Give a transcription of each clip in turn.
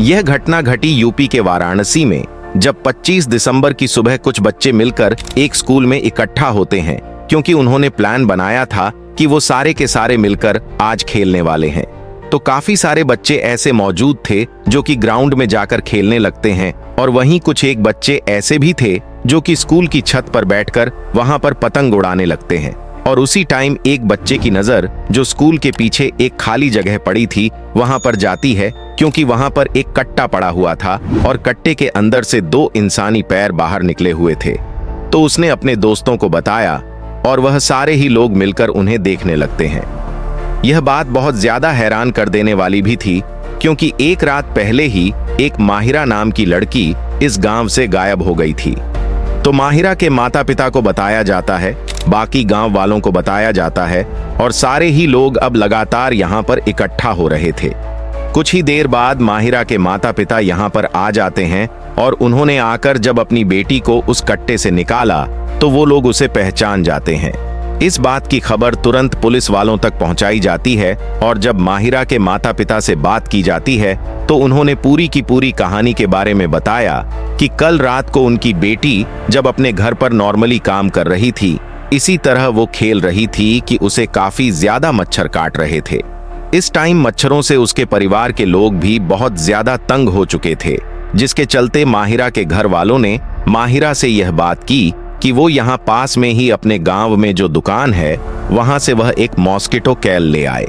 यह घटना घटी यूपी के वाराणसी में, जब 25 दिसंबर की सुबह कुछ बच्चे मिलकर एक स्कूल में इकट्ठा होते हैं, क्योंकि उन्होंने प्लान बनाया था कि वो सारे के सारे मिलकर आज खेलने वाले हैं। तो काफी सारे बच्चे ऐसे मौजूद थे जो कि ग्राउंड में जाकर खेलने लगते हैं, और वहीं कुछ एक बच्चे ऐसे भी थे जो कि स्कूल की छत पर बैठकर वहां पर पतंग उड़ाने लगते हैं। और उसी टाइम एक बच्चे की नजर जो स्कूल के पीछे एक खाली जगह पड़ी थी वहां पर जाती है, क्योंकि वहां पर एक कट्टा पड़ा हुआ था और कट्टे के अंदर से 2 इंसानी पैर बाहर निकले हुए थे। तो उसने अपने दोस्तों को बताया और वह सारे ही लोग मिलकर उन्हें देखने लगते हैं। यह बात बहुत ज्यादा हैरान कर देने वाली भी थी, क्योंकि एक रात पहले ही एक माहिरा नाम की लड़की इस गांव से गायब हो गई थी। तो माहिरा के माता पिता को बताया जाता है, बाकी गांव वालों को बताया जाता है, और सारे ही लोग अब लगातार यहां पर इकट्ठा हो रहे थे। कुछ ही देर बाद माहिरा के माता पिता यहां पर आ जाते हैं, और उन्होंने आकर जब अपनी बेटी को उस कट्टे से निकाला तो वो लोग उसे पहचान जाते हैं। इस बात की खबर तुरंत पुलिस वालों तक पहुंचाई जाती है, और जब माहिरा के माता पिता से बात की जाती है तो उन्होंने पूरी की पूरी कहानी के बारे में बताया कि कल रात को उनकी बेटी जब अपने घर पर नॉर्मली काम कर रही थी, इसी तरह वो खेल रही थी कि उसे काफी ज्यादा मच्छर काट रहे थे। इस टाइम मच्छरों से उसके परिवार के लोग भी बहुत ज्यादा तंग हो चुके थे, जिसके चलते माहिरा के घर वालों ने माहिरा से यह बात की कि वो यहाँ पास में ही अपने गांव में जो दुकान है वहां से वह एक मॉस्किटो कैल ले आए।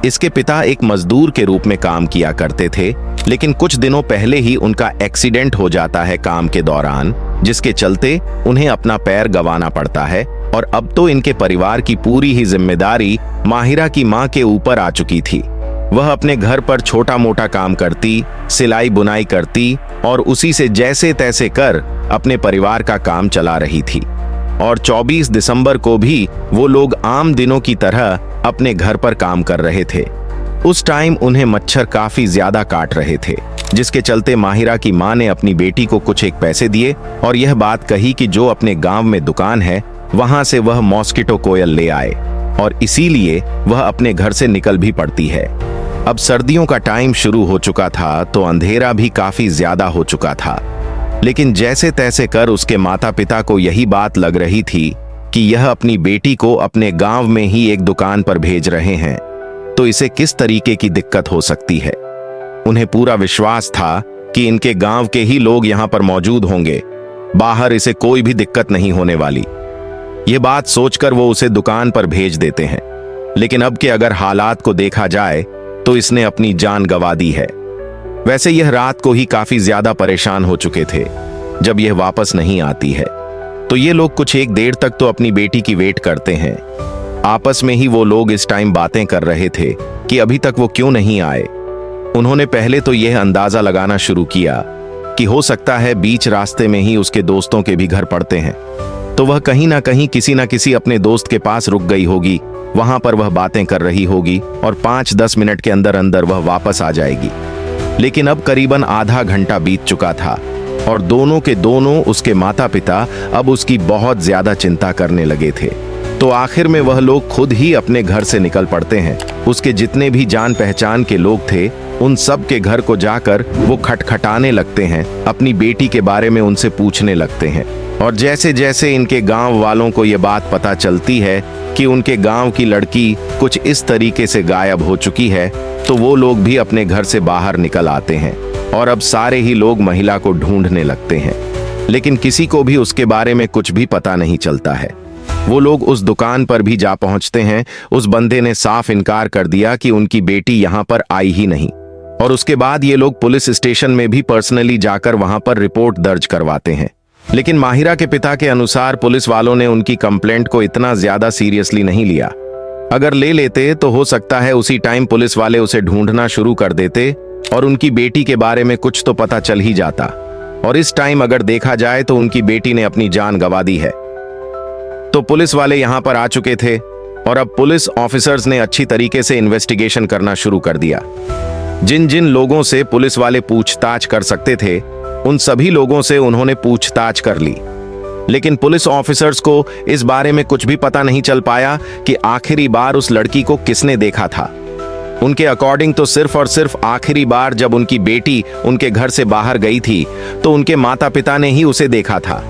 इसके पिता एक मजदूर के रूप में काम किया करते थे, लेकिन कुछ दिनों पहले ही उनका एक्सीडेंट हो जाता है काम के दौरान, जिसके चलते उन्हें अपना पैर गंवाना पड़ता है। और अब तो इनके परिवार की पूरी ही जिम्मेदारी माहिरा की मां के ऊपर आ चुकी थी। वह अपने घर पर छोटा मोटा काम करती, सिलाई बुनाई करती, और उसी से जैसे तैसे कर अपने परिवार का काम चला रही थी। और 24 दिसंबर को भी वो लोग आम दिनों की तरह अपने घर पर काम कर रहे थे। उस टाइम उन्हें मच्छर काफी ज्यादा काट रहे थे, जिसके चलते माहिरा की मां ने अपनी बेटी को कुछ एक पैसे दिए और यह बात कही कि जो अपने गांव में दुकान है वहां से वह मॉस्किटो कोयल ले आए, और इसीलिए वह अपने घर से निकल भी पड़ती है। अब सर्दियों का टाइम शुरू हो चुका था, तो अंधेरा भी काफी ज्यादा हो चुका था, लेकिन जैसे तैसे कर उसके माता पिता को यही बात लग रही थी कि यह अपनी बेटी को अपने गांव में ही एक दुकान पर भेज रहे हैं, तो इसे किस तरीके की दिक्कत हो सकती है। उन्हें पूरा विश्वास था कि इनके गांव के ही लोग यहां पर मौजूद होंगे, बाहर इसे कोई भी दिक्कत नहीं होने वाली। यह बात सोचकर वो उसे दुकान पर भेज देते हैं, लेकिन अब के अगर हालात को देखा जाए तो इसने अपनी जान गंवा दी है। वैसे यह रात को ही काफी ज्यादा परेशान हो चुके थे जब यह वापस नहीं आती है। तो ये लोग कुछ एक देर तक तो अपनी बेटी की वेट करते हैं। आपस में ही वो लोग इस टाइम बातें कर रहे थे कि अभी तक वो क्यों नहीं आए। उन्होंने पहले तो यह अंदाजा लगाना शुरू किया कि हो सकता है बीच रास्ते में ही उसके दोस्तों के भी घर पड़ते हैं, तो वह कहीं ना कहीं किसी ना किसी अपने दोस्त के पास रुक गई होगी, वहां पर वह बातें कर रही होगी और 5-10 मिनट के अंदर अंदर वह वापस आ जाएगी। लेकिन अब करीबन आधा घंटा बीत चुका था और दोनों के दोनों उसके माता पिता अब उसकी बहुत ज्यादा चिंता करने लगे थे। तो आखिर में वह लोग खुद ही अपने घर से निकल पड़ते हैं। उसके जितने भी जान पहचान के लोग थे उन सब के घर को जाकर वो खटखटाने लगते हैं, अपनी बेटी के बारे में उनसे पूछने लगते हैं। और जैसे जैसे इनके गांव वालों को ये बात पता चलती है कि उनके गांव की लड़की कुछ इस तरीके से गायब हो चुकी है, तो वो लोग भी अपने घर से बाहर निकल आते हैं और अब सारे ही लोग महिला को ढूंढने लगते हैं। लेकिन किसी को भी उसके बारे में कुछ भी पता नहीं चलता है। वो लोग उस दुकान पर भी जा पहुंचते हैं। उस बंदे ने साफ इनकार कर दिया कि उनकी बेटी यहां पर आई ही नहीं। और उसके बाद ये लोग पुलिस स्टेशन में भी पर्सनली जाकर वहां पर रिपोर्ट दर्ज करवाते हैं। लेकिन माहिरा के पिता के अनुसार पुलिस वालों ने उनकी कंप्लेंट को इतना ज्यादा सीरियसली नहीं लिया। अगर ले लेते तो हो सकता है उसी टाइम पुलिस वाले उसे ढूंढना शुरू कर देते और उनकी बेटी के बारे में कुछ तो पता चल ही जाता। और इस टाइम अगर देखा जाए तो उनकी बेटी ने अपनी जान गंवा दी है। तो पुलिस वाले यहां पर आ चुके थे और अब पुलिस ऑफिसर्स ने अच्छी तरीके से इन्वेस्टिगेशन करना शुरू कर दिया। जिन जिन लोगों से पुलिस वाले पूछताछ कर सकते थे उन सभी लोगों से उन्होंने पूछताछ कर ली। लेकिन पुलिस ऑफिसर्स को इस बारे में कुछ भी पता नहीं चल पाया कि आखिरी बार उस लड़की को किसने देखा था। उनके अकॉर्डिंग तो सिर्फ और सिर्फ आखिरी बार जब उनकी बेटी उनके घर से बाहर गई थी तो उनके माता पिता ने ही उसे देखा था,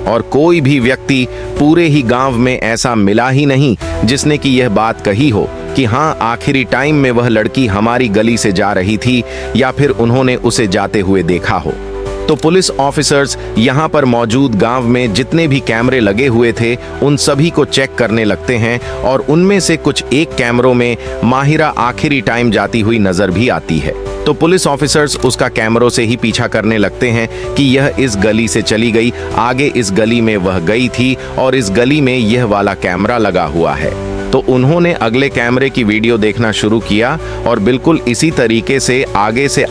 और कोई भी व्यक्ति पूरे ही गांव में ऐसा मिला ही नहीं जिसने कि यह बात कही हो कि हाँ, आखिरी टाइम में वह लड़की हमारी गली से जा रही थी या फिर उन्होंने उसे जाते हुए देखा हो। तो पुलिस ऑफिसर्स यहां पर मौजूद गांव में जितने भी कैमरे लगे हुए थे उन सभी को चेक करने लगते हैं, और उनमें से कुछ एक कैमरों में माहिरा आखिरी टाइम जाती हुई नजर भी आती है। तो पुलिस ऑफिसर्स उसका कैमरों से ही पीछा करने लगते हैं कि यह इस गली से चली गई, आगे इस गली में वह गई थी और इस गली में यह वाला कैमरा लगा हुआ है। तो उन्होंने अगले कैमरे की वीडियो देखना शुरू किया, और बिल्कुल इसी तरीके से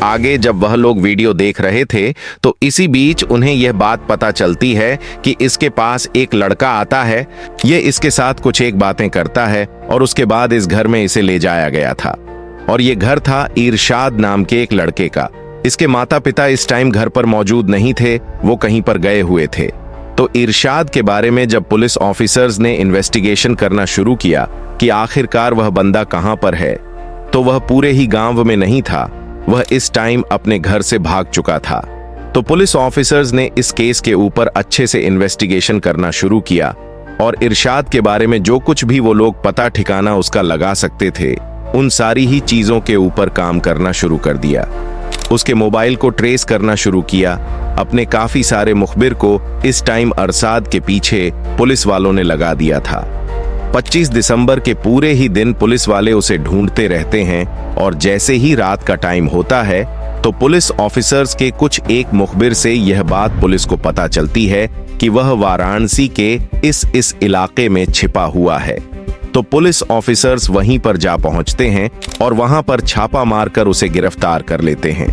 आगे जब वह लोग वीडियो देख रहे थे तो इसी बीच उन्हें यह बात पता चलती है कि इसके पास एक लड़का आता है, ये इसके साथ कुछ एक बातें करता है और उसके बाद इस घर में इसे ले जाया गया था। और ये घर था इरशाद नाम के एक लड़के का। इसके माता पिता इस टाइम घर पर मौजूद नहीं थे, वो कहीं पर गए हुए थे। तो इरशाद के बारे में जब पुलिस ऑफिसर्स ने इन्वेस्टिगेशन करना शुरू किया कि आखिरकार वह बंदा कहां पर है, तो वह पूरे ही गांव में नहीं था, वह इस टाइम अपने घर से भाग चुका था। तो पुलिस ऑफिसर्स ने इस केस के ऊपर अच्छे से इन्वेस्टिगेशन करना शुरू किया, और इरशाद के बारे में जो कुछ भी वो लोग पता ठिकाना उसका लगा सकते थे उन सारी ही चीजों के ऊपर काम करना शुरू कर दिया। उसके मोबाइल को ट्रेस करना शुरू किया। अपने काफी सारे मुखबिर को इस टाइम अरसाद के पीछे पुलिस वालों ने लगा दिया था। 25 दिसंबर के पूरे ही दिन पुलिस वाले उसे ढूंढते रहते हैं, और जैसे ही रात का टाइम होता है तो पुलिस ऑफिसर्स के कुछ एक मुखबिर से यह बात पुलिस को पता चलती है कि वह वाराणसी के इस इलाके में छिपा हुआ है। तो पुलिस ऑफिसर्स वहीं पर जा पहुंचते हैं और वहां पर छापा मारकर उसे गिरफ्तार कर लेते हैं।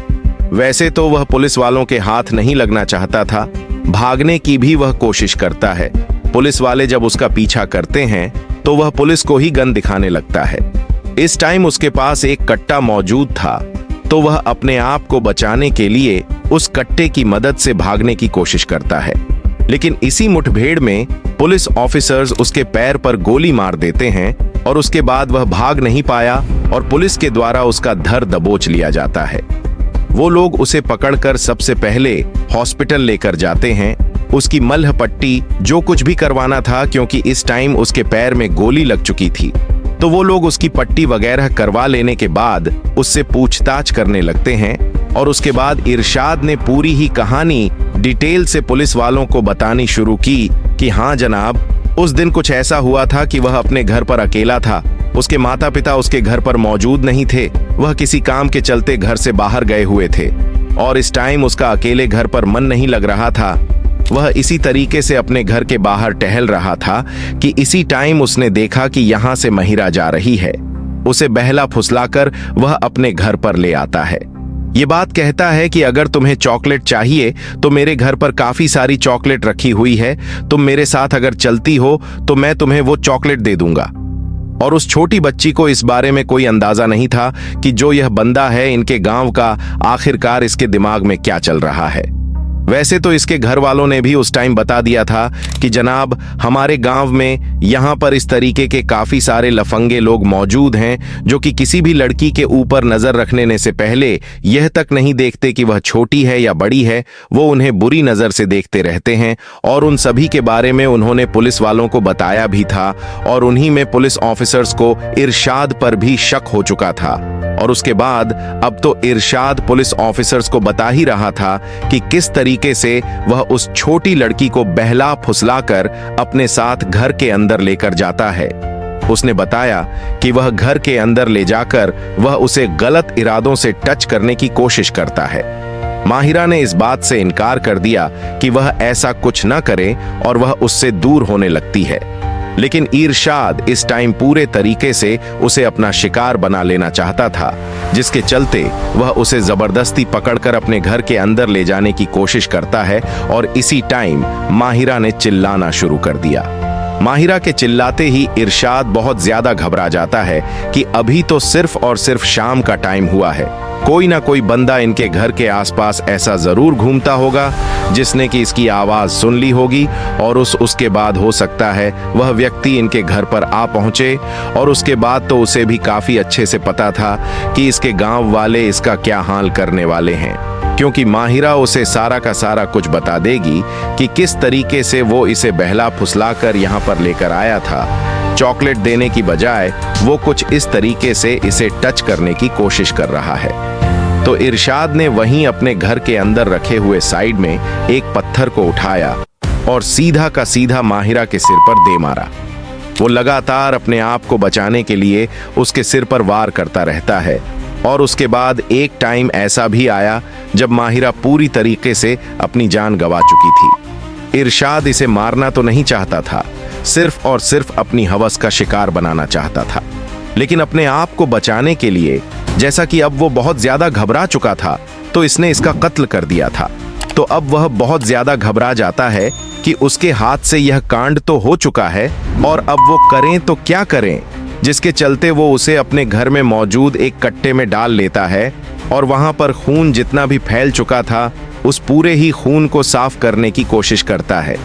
वैसे तो वह पुलिस वालों के हाथ नहीं लगना चाहता था, भागने की भी वह कोशिश करता है। पुलिस वाले जब उसका पीछा करते हैं तो वह पुलिस को ही गन दिखाने लगता है। इस टाइम उसके पास एक कट्टा मौजूद था, तो वह अपने आप को बचाने के लिए उस कट्टे की मदद से भागने की कोशिश करता है। लेकिन इसी मुठभेड़ में पुलिस ऑफिसर्स उसके पैर पर गोली मार देते हैं, और उसके बाद वह भाग नहीं पाया और पुलिस के द्वारा उसका धर दबोच लिया जाता है। वो लोग उसे पकड़कर सबसे पहले हॉस्पिटल लेकर जाते हैं। उसकी मलह पट्टी जो कुछ भी करवाना था, क्योंकि इस टाइम उसके पैर में गोली लग चुकी थी, तो वो लोग उसकी पट्टी वगैरह करवा लेने के बाद उससे पूछताछ करने लगते हैं। और उसके बाद इरशाद ने पूरी ही कहानी डिटेल से पुलिस वालों को बतानी शुरू की कि हाँ जनाब, उस दिन कुछ ऐसा हुआ था कि वह अपने घर पर अकेला था, उसके माता पिता उसके घर पर मौजूद नहीं थे, वह किसी काम के चलते घर से बाहर गए हुए थे, और इस टाइम उसका अकेले घर पर मन नहीं लग रहा था। वह इसी तरीके से अपने घर के बाहर टहल रहा था कि इसी टाइम उसने देखा कि यहाँ से महिरा जा रही है। उसे बहला फुसलाकर वह अपने घर पर ले आता है। ये बात कहता है कि अगर तुम्हें चॉकलेट चाहिए तो मेरे घर पर काफी सारी चॉकलेट रखी हुई है, तुम मेरे साथ अगर चलती हो तो मैं तुम्हें वो चॉकलेट दे दूंगा। और उस छोटी बच्ची को इस बारे में कोई अंदाजा नहीं था कि जो यह बंदा है इनके गांव का, आखिरकार इसके दिमाग में क्या चल रहा है। वैसे तो इसके घर वालों ने भी उस टाइम बता दिया था कि जनाब, हमारे गांव में यहाँ पर इस तरीके के काफी सारे लफंगे लोग मौजूद हैं जो कि किसी भी लड़की के ऊपर नजर रखने से पहले यह तक नहीं देखते कि वह छोटी है या बड़ी है, वो उन्हें बुरी नजर से देखते रहते हैं। और उन सभी के बारे में उन्होंने पुलिस वालों को बताया भी था, और उन्हीं में पुलिस ऑफिसर्स को इरशाद पर भी शक हो चुका था। और उसके बाद अब तो इरशाद पुलिस ऑफिसर्स को बता ही रहा था कि किस तरीके से वह उस छोटी लड़की को बहला फुसलाकर अपने साथ घर के अंदर लेकर जाता है। उसने बताया कि वह घर के अंदर ले जाकर वह उसे गलत इरादों से टच करने की कोशिश करता है। माहिरा ने इस बात से इनकार कर दिया कि वह ऐसा कुछ न करे, और वह उससे दूर होने लगती है। लेकिन इरशाद इस टाइम पूरे तरीके से उसे अपना शिकार बना लेना चाहता था, जिसके चलते वह उसे जबरदस्ती पकड़कर अपने घर के अंदर ले जाने की कोशिश करता है। और इसी टाइम माहिरा ने चिल्लाना शुरू कर दिया। माहिरा के चिल्लाते ही इरशाद बहुत ज्यादा घबरा जाता है कि अभी तो सिर्फ और सिर्फ शाम का टाइम हुआ है, कोई ना कोई बंदा इनके घर के आसपास ऐसा जरूर घूमता होगा जिसने कि इसकी आवाज सुन ली होगी और उसके बाद हो सकता है वह व्यक्ति इनके घर पर आ पहुंचे। और उसके बाद तो उसे भी काफी अच्छे से पता था कि इसके गांव वाले इसका क्या हाल करने वाले हैं, क्योंकि माहिरा उसे सारा का सारा कुछ बता देगी कि किस तरीके से वो इसे बहला फुसला कर यहाँ पर लेकर आया था। चॉकलेट देने की बजाय वो कुछ इस तरीके से इसे टच करने की कोशिश कर रहा है। तो इरशाद ने वहीं अपने घर के अंदर रखे हुए साइड में एक पत्थर को उठाया और सीधा का सीधा माहिरा के सिर पर दे मारा। वो लगातार अपने आप को बचाने के लिए उसके सिर पर वार करता रहता है। और उसके बाद एक टाइम ऐसा भी आया जब माहिरा पूरी तरीके से अपनी जान गंवा चुकी थी। इरशाद इसे मारना तो नहीं चाहता था, सिर्फ और सिर्फ अपनी हवस का शिकार बनाना चाहता था। लेकिन अपने आप को बचाने के लिए, जैसा कि अब वो बहुत ज्यादा घबरा चुका था, तो इसने इसका कत्ल कर दिया था। तो अब वह बहुत ज्यादा घबरा जाता है कि उसके हाथ से यह कांड तो हो चुका है और अब वो करें तो क्या करें, जिसके चलते वो उसे अपने घर में मौजूद एक कट्टे में डाल लेता है और वहां पर खून जितना भी फैल चुका था उस पूरे ही खून को साफ करने की कोशिश करता है।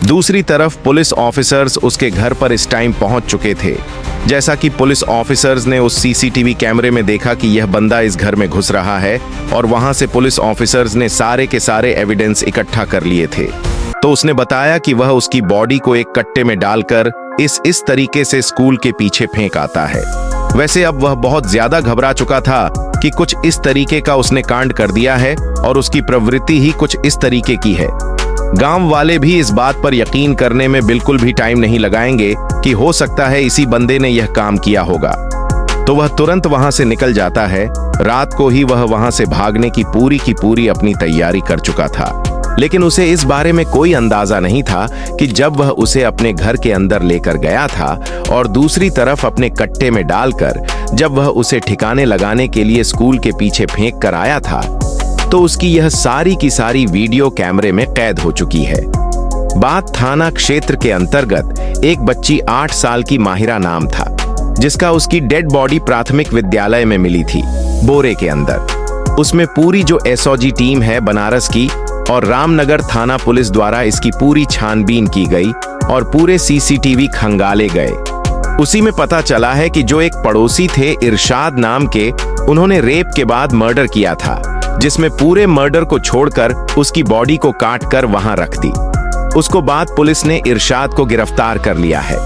दूसरी तरफ पुलिस ऑफिसर्स उसके घर पर इस टाइम पहुंच चुके थे। जैसा कि पुलिस ऑफिसर्स ने उस सीसीटीवी कैमरे में देखा कि यह बंदा इस घर में घुस रहा है और वहां से पुलिस ऑफिसर्स ने सारे के सारे एविडेंस इकट्ठा कर लिए थे। तो उसने बताया कि वह उसकी बॉडी को एक कट्टे में डालकर इस तरीके से स्कूल के पीछे फेंक आता है। वैसे अब वह बहुत ज्यादा घबरा चुका था कि कुछ इस तरीके का उसने कांड कर दिया है और उसकी प्रवृत्ति ही कुछ इस तरीके की है। गांव वाले भी इस बात पर यकीन करने में बिल्कुल भी टाइम नहीं लगाएंगे कि हो सकता है इसी बंदे ने यह काम किया होगा। तो वह तुरंत वहां से निकल जाता है। रात को ही वह वहां से भागने की पूरी अपनी तैयारी कर चुका था, लेकिन उसे इस बारे में कोई अंदाजा नहीं था कि जब वह उसे अपने घर के अंदर लेकर गया था और दूसरी तरफ अपने कट्टे में डालकर जब वह उसे ठिकाने लगाने के लिए स्कूल के पीछे फेंक कर आया था, तो उसकी यह सारी की सारी वीडियो कैमरे में कैद हो चुकी है। बात थाना क्षेत्र के अंतर्गत एक बच्ची 8 साल की माहिरा नाम था, जिसका उसकी डेड बॉडी प्राथमिक विद्यालय में मिली थी, बोरे के अंदर। उसमें पूरी जो एसओजी टीम है बनारस की और रामनगर थाना पुलिस द्वारा इसकी पूरी छानबीन की गई और पूरे सीसीटीवी खंगाले गए। उसी में पता चला है कि जो एक पड़ोसी थे इरशाद नाम के, उन्होंने रेप के बाद मर्डर किया था, जिसमें पूरे मर्डर को छोड़कर उसकी बॉडी को काट कर वहां रख दी। उसको बाद पुलिस ने इरशाद को गिरफ्तार कर लिया है।